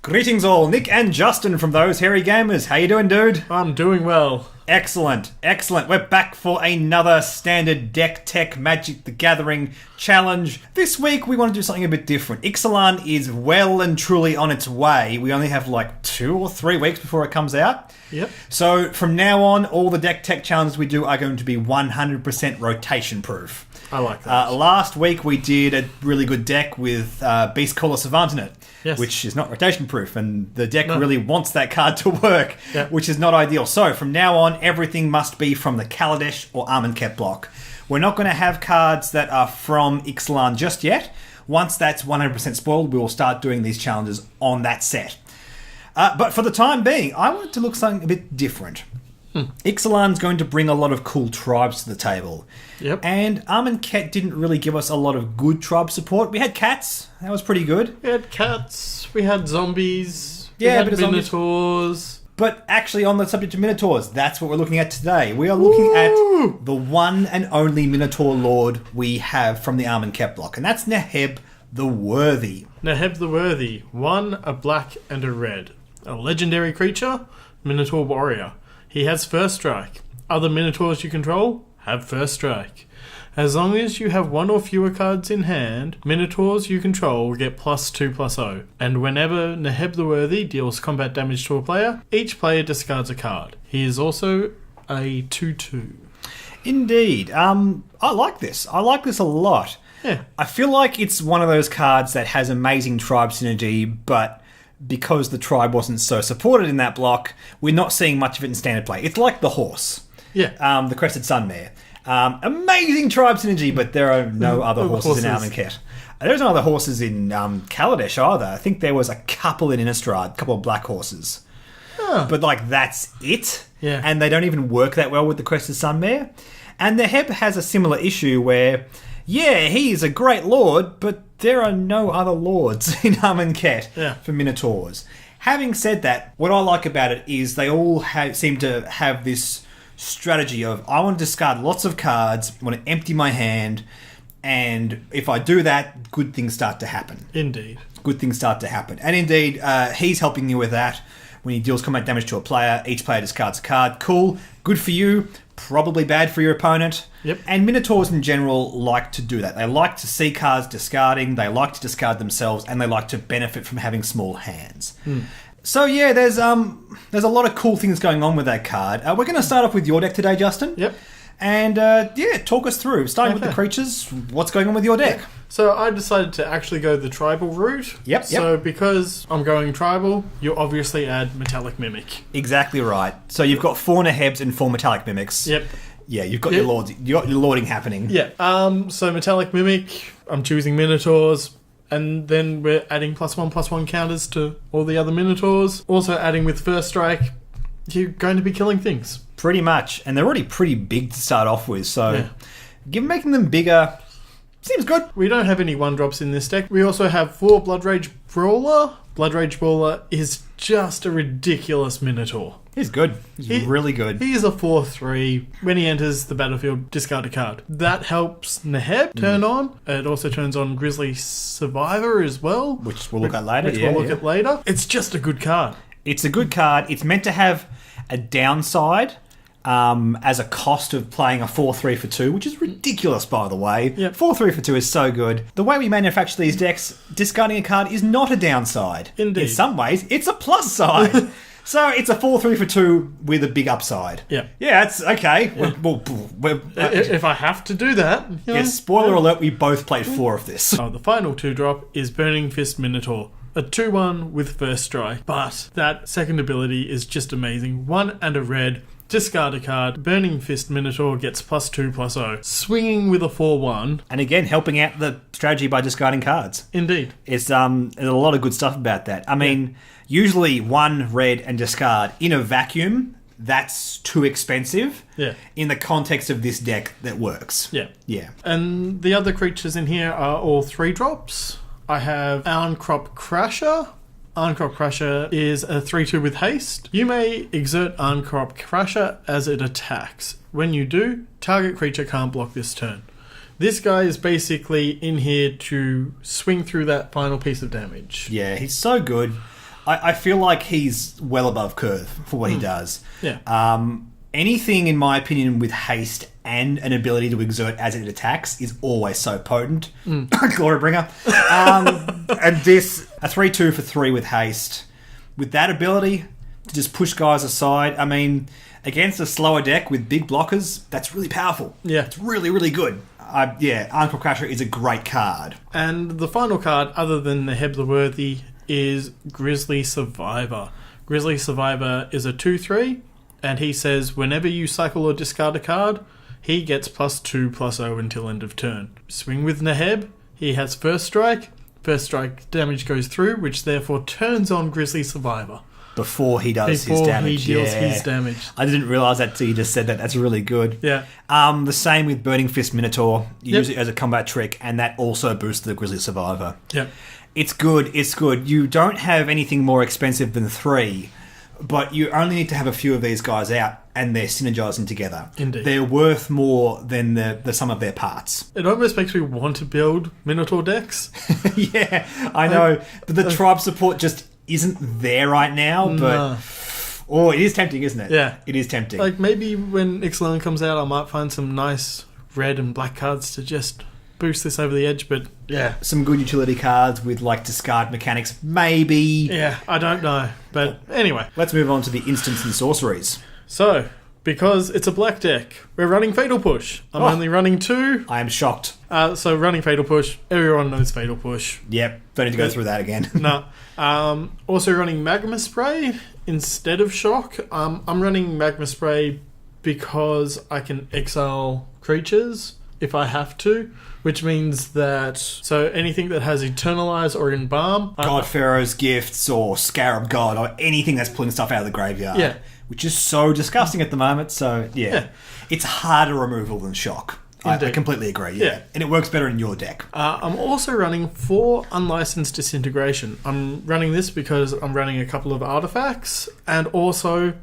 Greetings all, Nick and Justin from Those Hairy Gamers. How you doing, dude? I'm doing well. Excellent, excellent. We're back for another standard Deck Tech Magic the Gathering challenge. This week we want to do something a bit different. Ixalan is well and truly on its way. We only have like 2 or 3 weeks before it comes out. Yep. So from now on, all the Deck Tech challenges we do are going to be 100% rotation proof. I like that. Last week we did a really good deck with Beastcaller Savant in it. Yes. Which is not rotation proof, and the deck really wants that card to work, Yep. which is not ideal. So from now on, everything must be from the Kaladesh or Amonkeht block. We're not going to have cards that are from Ixalan just yet. Once that's 100% spoiled, we will start doing these challenges on that set. But for the time being, I wanted to look something a bit different. Ixalan's going to bring a lot of cool tribes to the table. Yep. And Amonkeht didn't really give us a lot of good tribe support. We had cats. That was pretty good. We had cats, we had zombies, Yeah, we a bit had of zombies. minotaurs. But actually, on the subject of Minotaurs, that's what we're looking at today. We are looking at the one and only Minotaur Lord we have from the Amonkeht block, and that's Neheb the Worthy. Neheb the Worthy, 1, a black and a red. A legendary creature, Minotaur Warrior. He has first strike. Other Minotaurs you control have first strike. As long as you have 1 or fewer cards in hand, Minotaurs you control will get +2/+0. And whenever Neheb the Worthy deals combat damage to a player, each player discards a card. He is also a 2/2. Indeed. I like this. I like this a lot. Yeah. I feel like it's one of those cards that has amazing tribe synergy, but because the tribe wasn't so supported in that block, we're not seeing much of it in standard play. It's like the horse. Yeah. The Crested Sunmare. Amazing tribe synergy, but there are no other horses in Amonkeht. There's no other horses in Kaladesh either. I think there was a couple in Innistrad, a couple of black horses. Oh. But like that's it. Yeah. And they don't even work that well with the Crested Sunmare. And the Neheb has a similar issue where, yeah, he is a great lord, but there are no other lords in Amonkeht for Minotaurs. Having said that, what I like about it is they all seem to have this strategy of, I want to discard lots of cards, I want to empty my hand, and if I do that, good things start to happen. Indeed. Good things start to happen. And indeed, he's helping you with that. When he deals combat damage to a player, each player discards a card. Cool. Good for you. Probably bad for your opponent. Yep. And Minotaurs in general like to do that. They like to see cards discarding, they like to discard themselves, and they like to benefit from having small hands. So yeah, there's a lot of cool things going on with that card. We're going to start off with your deck today, Justin. Yep. And talk us through, starting with the creatures, what's going on with your deck? So I decided to actually go the tribal route. Yep. So because I'm going tribal, you obviously add Metallic Mimic. Exactly right. So you've got 4 Nehebs and 4 Metallic Mimics. Yep. Yeah, you've got your lords. You got your lording happening. Yeah. So Metallic Mimic, I'm choosing Minotaurs, and then we're adding +1/+1 counters to all the other Minotaurs. Also adding with first strike, you're going to be killing things. Pretty much, and they're already pretty big to start off with. So, making them bigger seems good. We don't have any 1-drops in this deck. We also have 4 Blood Rage Brawler. Blood Rage Brawler is just a ridiculous Minotaur. He's good. He's really good. He is a 4/3. When he enters the battlefield, discard a card. That helps Neheb turn on. It also turns on Grizzly Survivor as well. Which we'll look at later. At later. It's just a good card. It's a good card. It's meant to have a downside as a cost of playing a 4/3 for 2, which is ridiculous, by the way. Yep. 4/3 for 2 is so good. The way we manufacture these decks, discarding a card is not a downside. Indeed. In some ways, it's a plus side. So it's a 4/3 for 2 with a big upside. Yeah. Yeah, it's okay. If I have to do that. You know, Spoiler alert, we both played 4 of this. The final 2-drop is Burning Fist Minotaur. A 2/1 with first strike. But that second ability is just amazing. 1 and a red. Discard a card. Burning Fist Minotaur gets +2/+0. Swinging with a 4/1. And again, helping out the strategy by discarding cards. Indeed. There's a lot of good stuff about that. I mean, usually 1 red and discard in a vacuum, that's too expensive. Yeah. In the context of this deck, that works. Yeah. Yeah. And the other creatures in here are all 3-drops. I have Untitled Crusher. Untitled Crusher is a 3/2 with haste. You may exert Untitled Crusher as it attacks. When you do, target creature can't block this turn. This guy is basically in here to swing through that final piece of damage. Yeah, he's so good. I feel like he's well above curve for what he does. Yeah. Anything, in my opinion, with haste and an ability to exert as it attacks is always so potent. Glorybringer. And this, a 3-2 for 3 with haste. With that ability to just push guys aside, I mean, against a slower deck with big blockers, that's really powerful. Yeah. It's really, really good. Uncle Crasher is a great card. And the final card, other than Neheb the Worthy, is Grizzly Survivor. Grizzly Survivor is a 2-3, and he says whenever you cycle or discard a card, he gets +2/+0 until end of turn. Swing with Neheb, he has first strike. First strike damage goes through, which therefore turns on Grizzly Survivor. Before he does his damage. He deals his damage. I didn't realise that till you just said that. That's really good. Yeah. The same with Burning Fist Minotaur. You use it as a combat trick, and that also boosts the Grizzly Survivor. Yeah. It's good. It's good. You don't have anything more expensive than 3, but you only need to have a few of these guys out, and they're synergising together. Indeed. They're worth more than the sum of their parts. It almost makes me want to build Minotaur decks. Yeah, I know. But the tribe support just isn't there right now, but... Oh, it is tempting, isn't it? Yeah. It is tempting. Like, maybe when Ixalan comes out, I might find some nice red and black cards to just boost this over the edge, but yeah. Some good utility cards with, like, discard mechanics, maybe. Yeah, I don't know. But anyway. Let's move on to the instants and sorceries. So, because it's a black deck, we're running Fatal Push. I'm only running 2. I am shocked. So running Fatal Push, everyone knows Fatal Push. Yep, don't need to go through that again. No. Also running Magma Spray instead of Shock. I'm running Magma Spray because I can exile creatures if I have to, which means that... So anything that has Eternalize or Embalm... God Pharaoh's Gifts or Scarab God or anything that's pulling stuff out of the graveyard. Yeah. Which is so disgusting at the moment, so yeah. It's harder removal than Shock. I completely agree, yeah. And it works better in your deck. I'm also running 4 Unlicensed Disintegration. I'm running this because I'm running a couple of artifacts, and also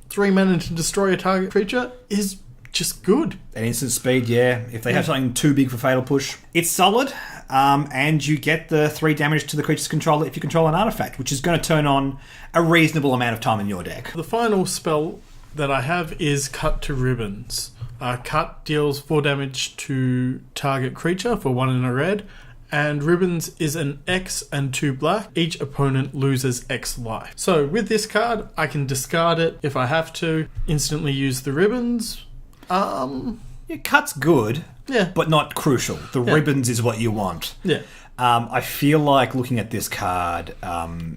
3 mana to destroy a target creature is just good. At instant speed, yeah. If they have something too big for Fatal Push, it's solid, and you get the 3 damage to the creature's controller if you control an artifact, which is going to turn on a reasonable amount of time in your deck. The final spell that I have is Cut to Ribbons. Cut deals 4 damage to target creature for 1 and a red, and Ribbons is an X and 2 black. Each opponent loses X life. So with this card, I can discard it if I have to, instantly use the Ribbons. Cut's good, but not crucial. The Ribbons is what you want. Yeah. I feel like looking at this card,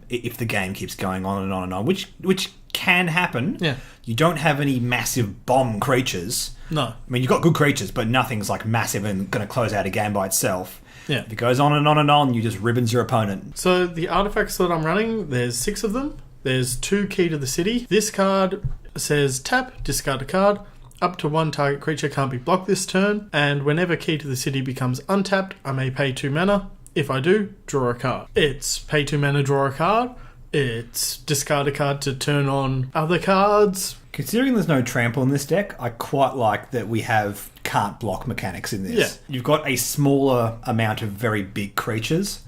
if the game keeps going on and on and on, which can happen, you don't have any massive bomb creatures. No. I mean, you've got good creatures, but nothing's like massive and going to close out a game by itself. Yeah. If it goes on and on and on, you just Ribbons your opponent. So the artifacts that I'm running, there's 6 of them. There's 2 Key to the City. This card says tap, discard a card. Up to 1 target creature can't be blocked this turn, and whenever Key to the City becomes untapped, I may pay 2 mana. If I do, draw a card. It's pay 2 mana, draw a card. It's discard a card to turn on other cards. Considering there's no trample in this deck, I quite like that we have can't block mechanics in this. Yeah. You've got a smaller amount of very big creatures,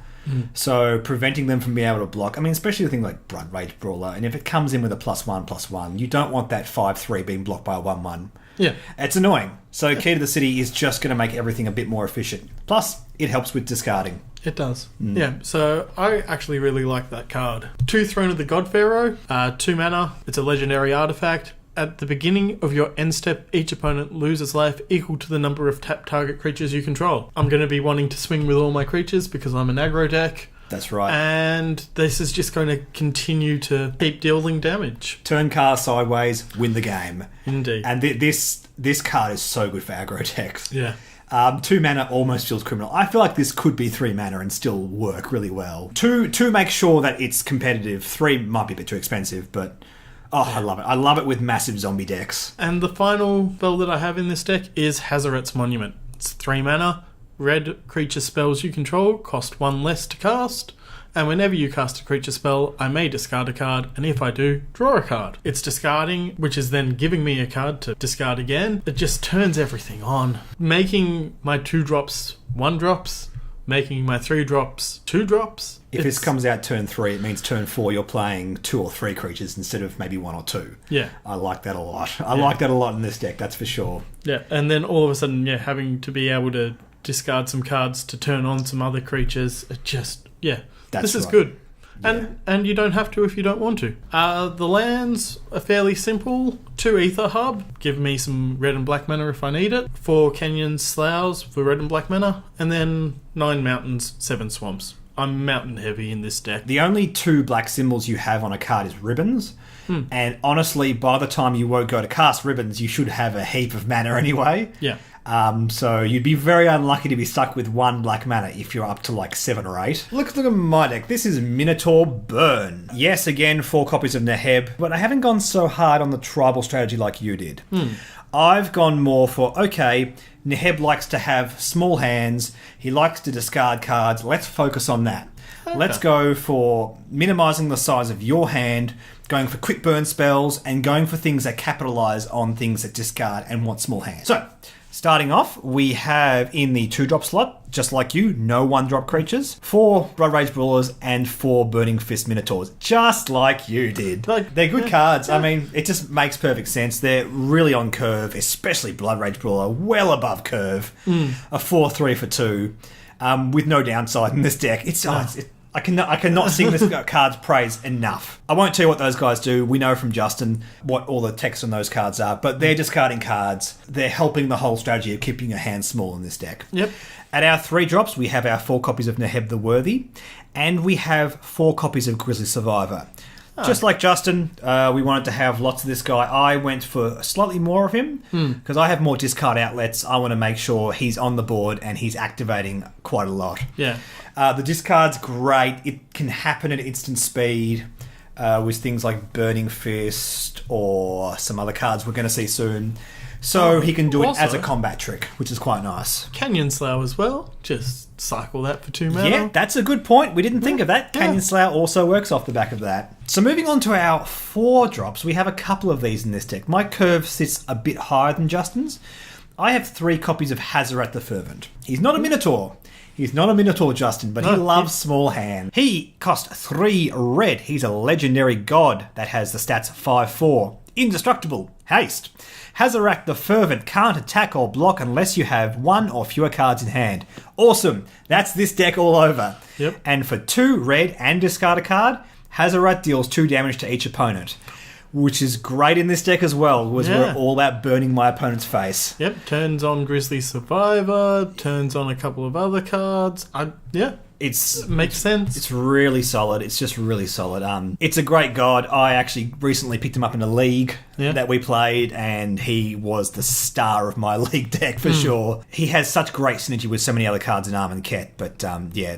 so preventing them from being able to block. I mean, especially a thing like Blood Rage Brawler, and if it comes in with a +1/+1, you don't want that 5/3 being blocked by a 1/1. Yeah. It's annoying. So Key to the City is just going to make everything a bit more efficient. Plus, it helps with discarding. It does. Yeah, so I actually really like that card. 2 Throne of the God Pharaoh, 2 mana. It's a legendary artifact. At the beginning of your end step, each opponent loses life equal to the number of tapped target creatures you control. I'm going to be wanting to swing with all my creatures because I'm an aggro deck. That's right. And this is just going to continue to keep dealing damage. Turn cast sideways, win the game. Indeed. And this card is so good for aggro decks. Yeah. 2 mana almost feels criminal. I feel like this could be 3 mana and still work really well. 2 make sure that it's competitive. 3 might be a bit too expensive, but I love it. I love it with massive zombie decks. And the final spell that I have in this deck is Hazaret's Monument. It's 3 mana. Red creature spells you control cost 1 less to cast. And whenever you cast a creature spell, I may discard a card, and if I do, draw a card. It's discarding, which is then giving me a card to discard again. It just turns everything on. Making my 2 drops 1 drops, making my 3 drops 2 drops. If this comes out turn 3, it means turn 4 you're playing 2 or 3 creatures instead of maybe 1 or 2. Yeah. I like that a lot. I like that a lot in this deck, that's for sure. Yeah, and then all of a sudden, having to be able to discard some cards to turn on some other creatures, it just, this is good. And you don't have to if you don't want to. The lands are fairly simple. 2 Ether Hub, give me some red and black mana if I need it. 4 Canyon Sloughs for red and black mana. And then 9 Mountains, 7 Swamps. I'm mountain heavy in this deck. The only 2 black symbols you have on a card is ribbons. And honestly, by the time you won't go to cast ribbons, you should have a heap of mana anyway. Yeah. So you'd be very unlucky to be stuck with 1 black mana if you're up to like 7 or 8. Look at my deck. This is Minotaur Burn. Yes, again, 4 copies of Neheb, but I haven't gone so hard on the tribal strategy like you did. I've gone more for, Neheb likes to have small hands. He likes to discard cards. Let's focus on that. Okay. Let's go for minimizing the size of your hand, going for quick burn spells, and going for things that capitalize on things that discard and want small hands. So, starting off, we have in the 2-drop slot, just like you, no 1-drop creatures, 4 Blood Rage Brawlers and 4 Burning Fist Minotaurs, just like you did. They're good cards. I mean, it just makes perfect sense. They're really on curve, especially Blood Rage Brawler, well above curve. A 4/3 for 2, with no downside in this deck. I cannot sing this card's praise enough. I won't tell you what those guys do. We know from Justin what all the text on those cards are, but they're discarding cards. They're helping the whole strategy of keeping your hand small in this deck. Yep. At our 3 drops, we have our 4 copies of Neheb the Worthy, and we have 4 copies of Grizzly Survivor. Just like Justin, we wanted to have lots of this guy. I went for slightly more of him because I have more discard outlets. I want to make sure he's on the board and he's activating quite a lot. Yeah. The discard's great. It can happen at instant speed with things like Burning Fist or some other cards we're going to see soon. So he can do it as a combat trick, which is quite nice. Canyon Slough as well. Just cycle that for 2 mana. Yeah, that's a good point. We didn't think of that. Canyon Slough also works off the back of that. So moving on to our 4 drops, we have a couple of these in this deck. My curve sits a bit higher than Justin's. I have 3 copies of Hazaret the Fervent. He's not a Minotaur. He's not a Minotaur, Justin, but he loves small hand. He cost 3 red. He's a legendary god that has the stats 5/4. Indestructible. Haste. Hazarak the Fervent can't attack or block unless you have 1 or fewer cards in hand. Awesome. That's this deck all over. Yep. And for 2 red and discard a card, Hazarat deals 2 damage to each opponent, which is great in this deck as well, was we're all about burning my opponent's face. Yep, turns on Grizzly Survivor, turns on a couple of other cards. It makes sense. It's really solid. It's just really solid. It's a great god. I actually recently picked him up in a league that we played, and he was the star of my league deck for sure. He has such great synergy with so many other cards in Amonkeht, but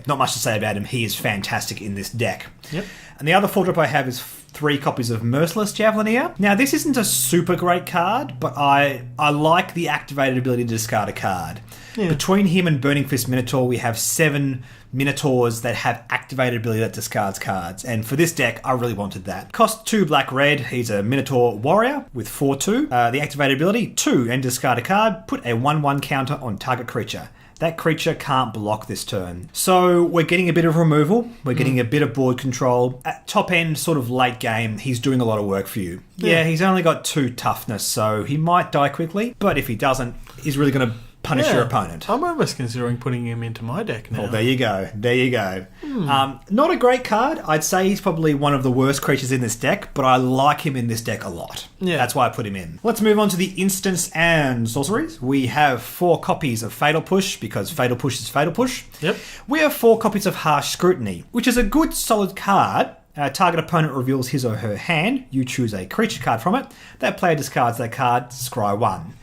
not much to say about him. He is fantastic in this deck. Yep. And the other 4 drop I have is 3 copies of Merciless Javelin here. Now, this isn't a super great card, but I like the activated ability to discard a card. Yeah. Between him and Burning Fist Minotaur, we have 7 Minotaurs that have activated ability that discards cards. And for this deck, I really wanted that. Cost 2 black red. He's a Minotaur warrior with 4/2. The activated ability, 2 and discard a card. Put a 1/1 counter on target creature. That creature can't block this turn. So we're getting a bit of removal. We're getting a bit of board control. At top end, sort of late game, he's doing a lot of work for you. Yeah, he's only got 2 toughness, so he might die quickly. But if he doesn't, he's really going to punish your opponent. I'm almost considering putting him into my deck now. Well, there you go. There you go. Not a great card. I'd say he's probably one of the worst creatures in this deck, but I like him in this deck a lot. Yeah. That's why I put him in. Let's move on to the instants and sorceries. We have 4 copies of Fatal Push, because Fatal Push is Fatal Push. Yep. We have 4 copies of Harsh Scrutiny, which is a good, solid card. Target opponent reveals his or her hand. You choose a creature card from it. That player discards that card. Scry 1.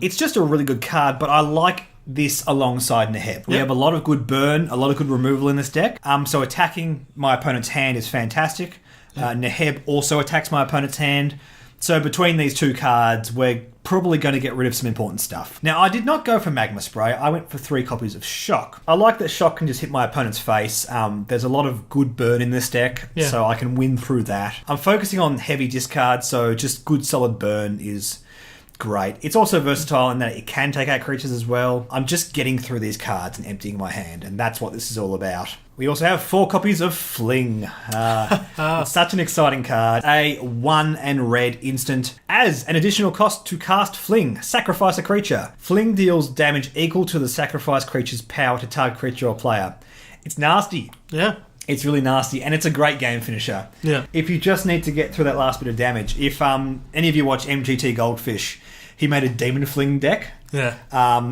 It's just a really good card, but I like this alongside Neheb. We have a lot of good burn, a lot of good removal in this deck. So attacking my opponent's hand is fantastic. Neheb also attacks my opponent's hand. So between these 2 cards, we're probably going to get rid of some important stuff. Now, I did not go for Magma Spray. I went for 3 copies of Shock. I like that Shock can just hit my opponent's face. There's a lot of good burn in this deck, so I can win through that. I'm focusing on heavy discard, so just good solid burn is great. It's also versatile in that it can take out creatures as well. I'm just getting through these cards and emptying my hand, and that's what this is all about. We also have 4 copies of Fling. It's such an exciting card. A 1 and red instant. As an additional cost to cast Fling, sacrifice a creature. Fling deals damage equal to the sacrificed creature's power to target creature or player. It's nasty. Yeah. It's really nasty, and it's a great game finisher. Yeah. If you just need to get through that last bit of damage. If any of you watch MGT Goldfish, he made a Demon Fling deck. Yeah.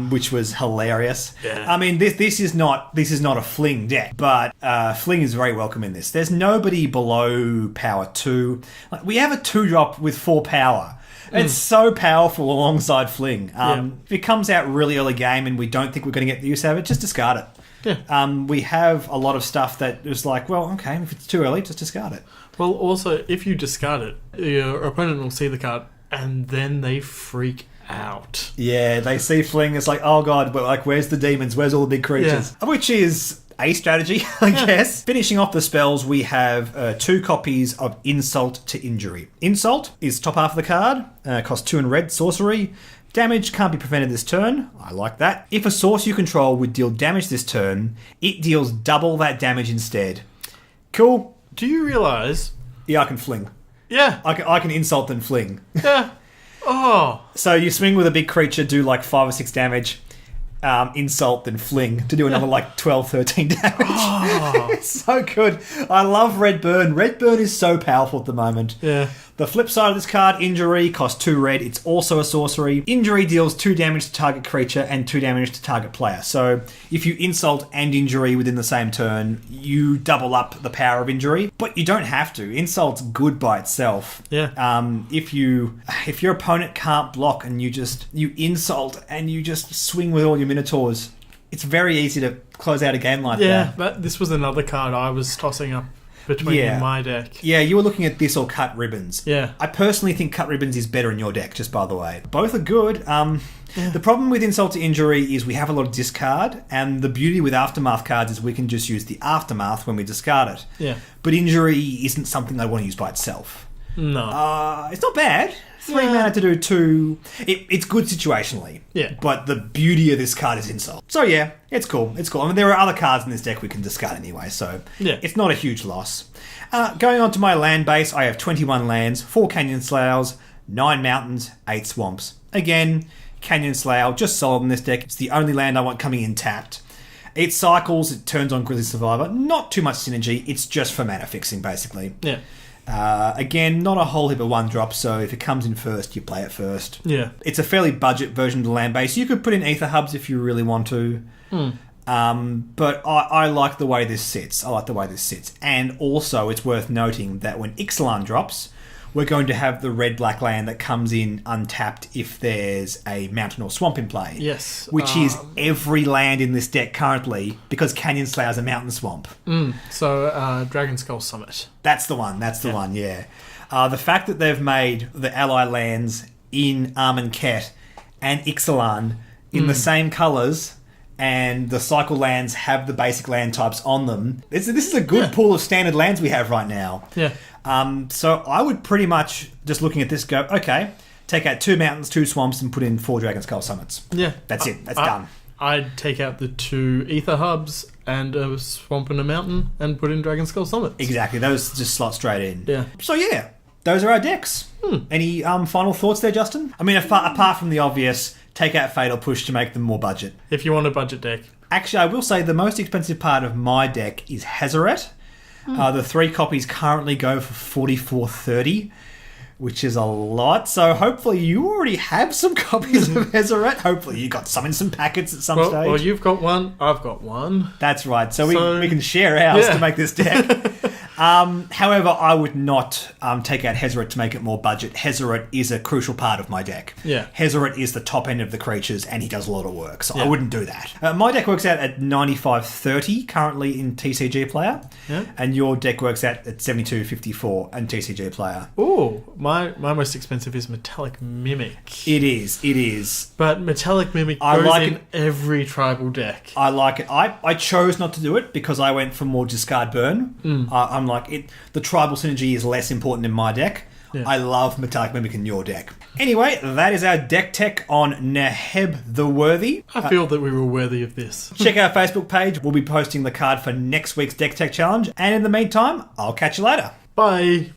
Which was hilarious. Yeah. I mean, this is not a Fling deck, but Fling is very welcome in this. There's nobody below power 2. Like, we have a 2-drop with 4 power. It's so powerful alongside Fling. If it comes out really early game and we don't think we're going to get the use out of it, just discard it. Yeah. We have a lot of stuff that is like, well, okay, if it's too early, just discard it. Well, also, if you discard it, your opponent will see the card and then they freak out. Yeah, they see Fling, it's like, oh god, but like, where's the demons? Where's all the big creatures? Yeah. Which is a strategy, I guess. Finishing off the spells, we have 2 copies of Insult to Injury. Insult is top half of the card, costs 2 in red, sorcery. Damage can't be prevented this turn. I like that. If a source you control would deal damage this turn, it deals double that damage instead. Cool. Do you realise? Yeah, I can Fling. Yeah. I can Insult and Fling. Yeah. Oh. So you swing with a big creature, do like 5 or 6 damage, Insult, then Fling to do another like 12, 13 damage. Oh. It's so good. I love Red Burn. Red Burn is so powerful at the moment. Yeah. The flip side of this card, Injury, costs 2 red. It's also a sorcery. Injury deals 2 damage to target creature and 2 damage to target player. So if you Insult and Injury within the same turn, you double up the power of Injury. But you don't have to. Insult's good by itself. Yeah. If your opponent can't block and you Insult and you just swing with all your Minotaurs, it's very easy to close out a game like that. Yeah, but this was another card I was tossing up between my deck. Yeah, you were looking at this or Cut Ribbons. Yeah. I personally think Cut Ribbons is better in your deck, just by the way. Both are good. The problem with Insult to Injury is we have a lot of discard, and the beauty with Aftermath cards is we can just use the Aftermath when we discard it. Yeah. But Injury isn't something I want to use by itself. No. It's not bad. 3 mana to do 2. It's good situationally. Yeah. But the beauty of this card is Insult. So yeah, it's cool. It's cool. I mean, there are other cards in this deck we can discard anyway, so it's not a huge loss. Going on to my land base, I have 21 lands, 4 Canyon Sloughs, 9 mountains, 8 swamps. Again, Canyon Slough, just solid in this deck. It's the only land I want coming in tapped. It cycles, it turns on Grizzly Survivor. Not too much synergy, it's just for mana fixing, basically. Yeah. Again, not a whole heap of 1-drop, so if it comes in first, you play it first. Yeah. It's a fairly budget version of the land base. You could put in Ether Hubs if you really want to. But I like the way this sits. And also, it's worth noting that when Ixalan drops, we're going to have the red-black land that comes in untapped if there's a mountain or swamp in play. Yes. Which is every land in this deck currently, because Canyon Slough is a mountain swamp. So, Dragon Skull Summit. That's the one, yeah. The fact that they've made the ally lands in Amonkeht and Ixalan in the same colours, and the cycle lands have the basic land types on them. This is a good pool of standard lands we have right now. Yeah. So I would pretty much, just looking at this, go, okay, take out 2 mountains, 2 swamps, and put in 4 Dragon Skull Summits. Yeah. That's it. That's done. I'd take out the 2 Ether Hubs and a swamp and a mountain and put in Dragon Skull Summits. Exactly. Those just slot straight in. Yeah. So yeah, those are our decks. Any final thoughts there, Justin? I mean, apart from the obvious, take out Fatal Push to make them more budget. If you want a budget deck. Actually, I will say the most expensive part of my deck is Hazoret. The 3 copies currently go for $44.30, which is a lot. So hopefully you already have some copies of Hazoret. Hopefully you got some in some packets at some stage. Well, you've got one. I've got one. That's right. So we can share ours to make this deck. However, I would not take out Hazoret to make it more budget. Hazoret is a crucial part of my deck. Yeah. Hazoret is the top end of the creatures, and he does a lot of work, so I wouldn't do that. My deck works out at $95.30 currently in TCG Player, and your deck works out at $72.54 in TCG Player. Ooh, my most expensive is Metallic Mimic. It is. But Metallic Mimic goes in every tribal deck. I like it. I chose not to do it because I went for more discard burn. I'm like, the tribal synergy is less important in my deck. I love Metallic Mimic in your deck. Anyway, that is our deck tech on Neheb the Worthy. I feel that we were worthy of this. Check our Facebook page. We'll be posting the card for next week's deck tech challenge. And in the meantime, I'll catch you later. Bye.